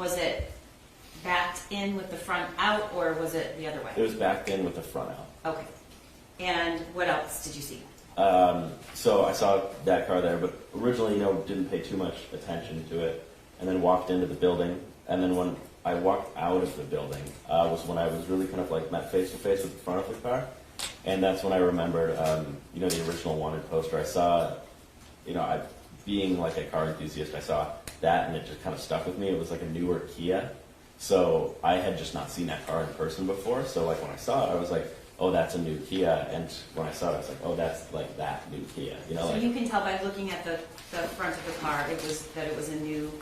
Was it backed in with the front out, or was it the other way? It was backed in with the front out. Okay. And what else did you see? So I saw that car there, but originally, didn't pay too much attention to it, and then walked into the building. And then when I walked out of the building, was when I was really kind of like met face to face with the front of the car, and that's when I remembered, the original wanted poster. I saw, being like a car enthusiast, I saw that, and it just kind of stuck with me. It was like a newer Kia, so I had just not seen that car in person before. So like when I saw it, I was like, oh, that's a new Kia. And when I saw it, I was like, oh, that's like that new Kia. So you can tell by looking at the front of the car, it was a new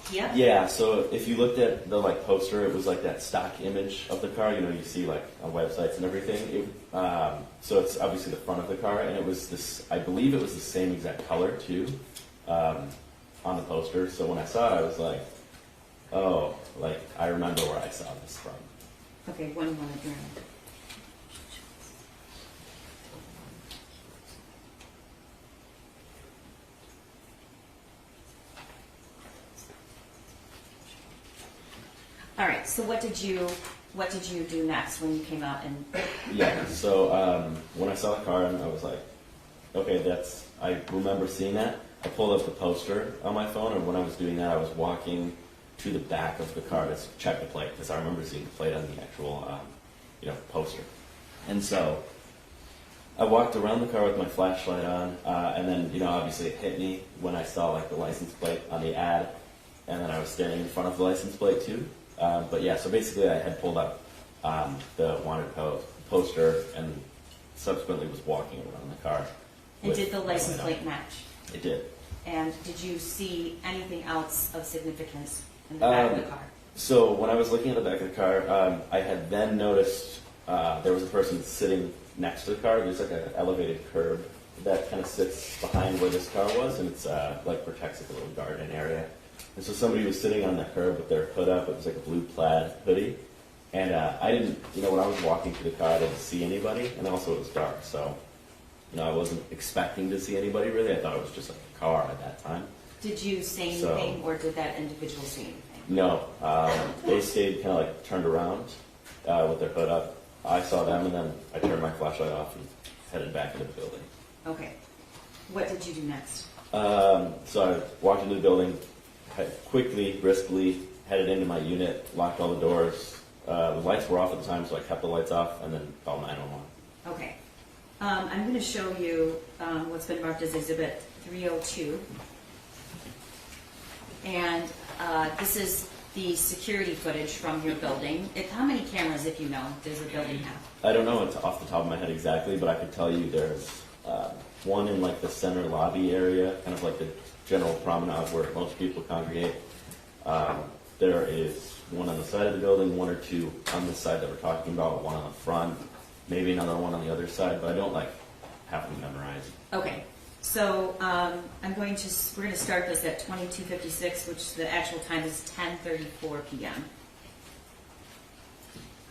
Kia? Yeah, so if you looked at the poster, it was like that stock image of the car, you see like on websites and everything. So it's obviously the front of the car, and it was this, I believe it was the same exact color too, on the poster. So when I saw it, I was like, oh, I remember where I saw this from. Okay, one moment. All right. So what did you do next when you came out and? Yeah. So when I saw the car, and I was like, okay, I remember seeing that. I pulled up the poster on my phone, and when I was doing that, I was walking to the back of the car to check the plate, because I remember seeing the plate on the actual, poster. And so I walked around the car with my flashlight on, and then, obviously it hit me when I saw the license plate on the ad, and then I was standing in front of the license plate too. But yeah, so basically I had pulled up the wanted poster and subsequently was walking around the car. And did the license plate match? It did. And did you see anything else of significance in the back of the car? So when I was looking at the back of the car, I had then noticed there was a person sitting next to the car. There's an elevated curb that kind of sits behind where this car was, and it's protects a little garden area. And so somebody was sitting on the curb with their hood up. It was like a blue plaid hoodie. And I didn't, when I was walking to the car, I didn't see anybody. And also it was dark, so, I wasn't expecting to see anybody really. I thought it was just like a car at that time. Did you say anything, or did that individual say anything? No. They stayed kind of turned around with their hood up. I saw them, and then I turned my flashlight off and headed back into the building. Okay. What did you do next? So I walked into the building, quickly, briskly, headed into my unit, locked all the doors. The lights were off at the time, so I kept the lights off and then called 911. Okay. I'm going to show you what's been marked as Exhibit 302. And this is the security footage from your building. How many cameras, if you know, does a building have? I don't know it's off the top of my head exactly, but I could tell you there's one in the center lobby area, kind of like the general promenade where most people congregate. There is one on the side of the building, one or two on the side that we're talking about, one on the front, maybe another one on the other side, but I don't have them memorized. Okay, so we're going to start this at 22:56, which the actual time is 10:34 p.m.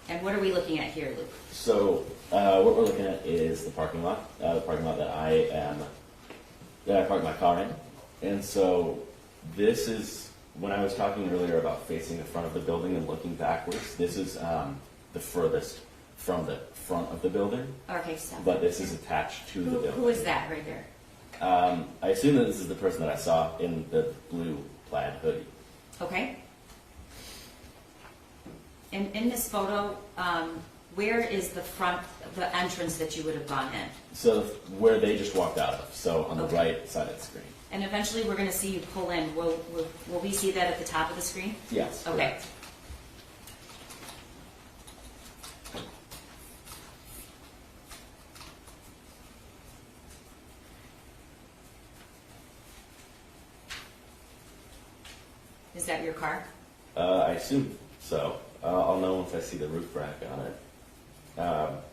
And what are we looking at here, Luke? So what we're looking at is the parking lot that I parked my car in. And so this is, when I was talking earlier about facing the front of the building and looking backwards, this is the furthest from the front of the building. Okay, so. But this is attached to the building. Who is that right there? I assume that this is the person that I saw in the blue plaid hoodie. Okay. And in this photo, where is the entrance that you would have gone in? So where they just walked out of, so on the right side of the screen. And eventually we're going to see you pull in. Will we see that at the top of the screen? Yes. Okay. Correct. Is that your car? I assume so. I'll know once I see the roof rack on it.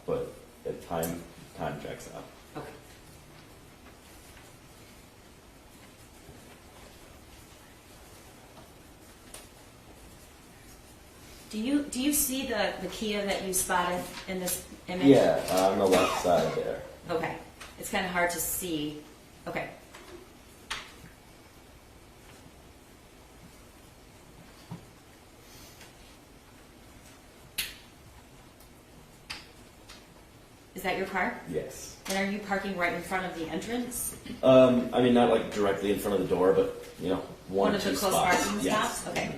But at time checks out. Okay. Do you see the Kia that you spotted in this image? Yeah, on the left side there. Okay. It's kind of hard to see. Okay. Is that your car? Yes. And are you parking right in front of the entrance? I mean, not like directly in front of the door, but one or of two the close spots. parking Yes. spots? Okay.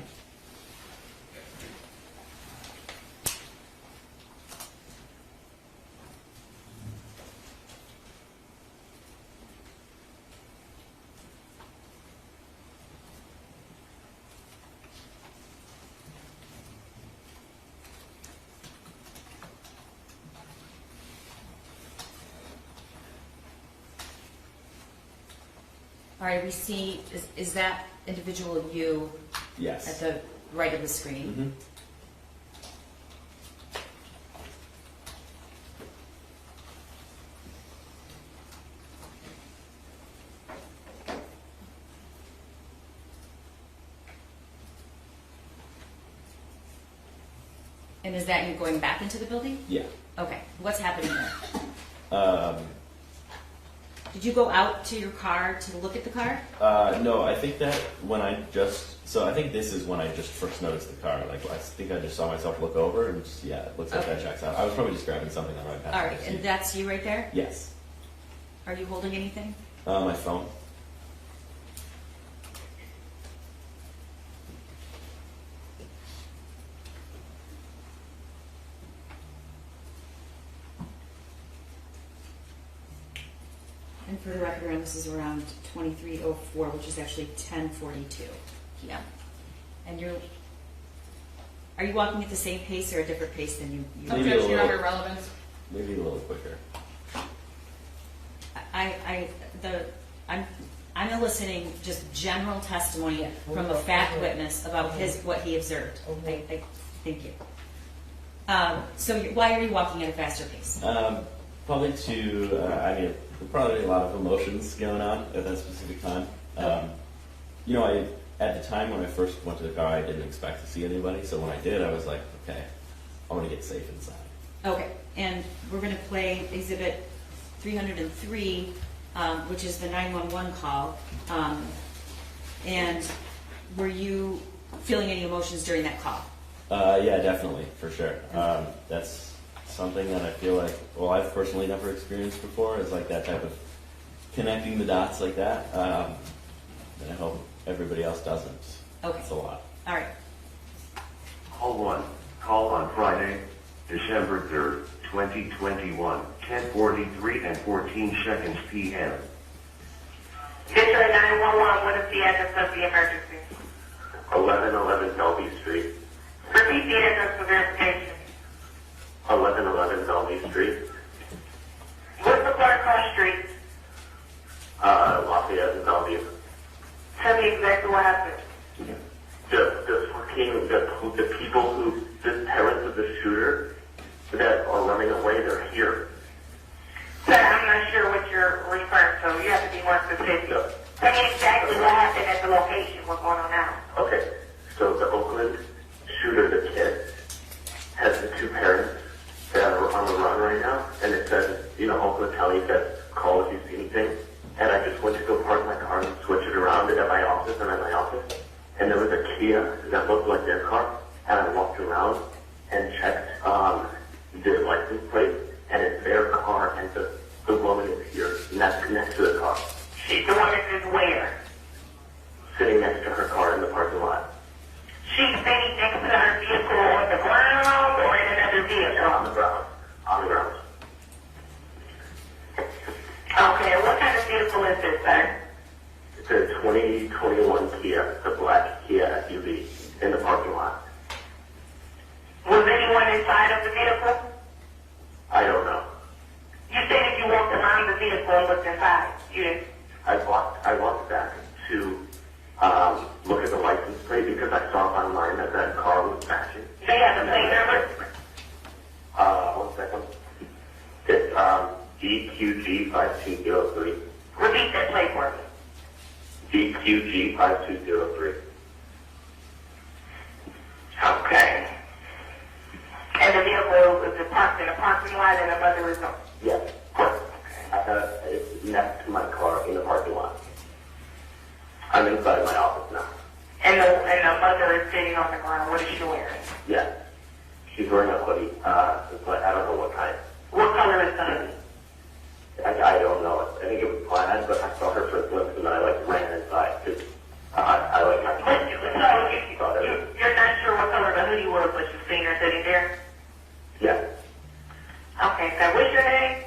All right, we see, is that individual you Yes. at the right of the screen? Mm-hmm. And is that you going back into the building? Yeah. Okay, what's happening there? Um, Did you go out to your car to look at the car? no, I think that I think this is when I just first noticed the car. Like, I think I just saw myself look over and just, it looks like that Okay. checks out. I was probably just grabbing something on my back. All right, and that's you right there? Yes. Are you holding anything? My phone. And for the record, this is around 23:04, which is actually 10:42 p.m. And are you walking at the same pace or a different pace than you? Maybe a little- under relevance. Maybe a little quicker. I'm eliciting just general testimony Yeah. from a fact witness about what he observed. Okay. Thank you. So why are you walking at a faster pace? Probably probably a lot of emotions going on at that specific time. At the time when I first went to the car, I didn't expect to see anybody. So when I did, I was like, okay, I want to get safe inside. Okay, and we're going to play Exhibit 303, which is the 911 call. And were you feeling any emotions during that call? Yeah, definitely, for sure. That's something that I feel like, I've personally never experienced before, is like that type of connecting the dots like that. And I hope everybody else doesn't. Okay. It's a lot. All right. Call on Friday, December 3rd, 2021, 10:43 and 14 seconds p.m. District 911, what is the address of the emergency? 1111 Bellevue Street. Repeat the address for verification. 1111 Bellevue Street. What's the blood across street? Lafayette and Bellevue. Tell me exactly what happened. The people the parents of the shooter that are running away, they're here. Sir, I'm not sure what you're referring to. You have to be more specific. Yeah. Tell me exactly what happened at the location. What's going on now? Okay, so the Oakland shooter, the kid, has the two parents that are on the run right now, and it says, Oakland County said, call if you see anything. And I just went to go park my car and switch it around at my office, and there was a Kia that looked like their car, and I walked around and checked the license plate, and it's their car, and the woman is here, and that's next to the car, The woman is where? sitting next to her car in the parking lot. She's sitting next to her vehicle on the ground or in another vehicle? On the ground. Okay, what kind of vehicle is this, sir? It's a 2021 Kia, the black Kia SUV, in the parking lot. Was anyone inside of the vehicle? I don't know. You said that you walked around the vehicle and looked inside. You didn't. I walked back to look at the license plate because I saw online that car was matching. They have the plate number? 1 second. It's DQG 5203. Repeat that plate for me. DQG 5203. Okay. And the vehicle is parked in a parking lot and the mother is on. Yes. It's next to my car in the parking lot. I'm inside my office now. And the mother is sitting on the ground. What is she wearing? Yes. She's wearing a hoodie, but I don't know what kind. What color is the hoodie? I don't know. I think it was plaid, but I saw her for a glimpse and then I like ran inside because I like my. So you're not sure what color the hoodie was, but you've seen her sitting there? Yeah, Okay, so what's your name?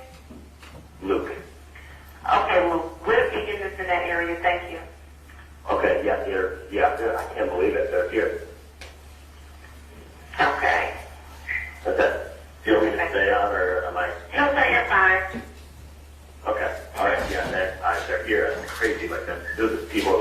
Luke. Okay, well, we'll be getting this in that area, thank you. Okay, yeah, I can't believe it. They're here. Okay. That's it. Do you want me to stay on or am I? No, sir, you're fine. Okay. All right. Yeah, they're here. It's crazy. Like, there's people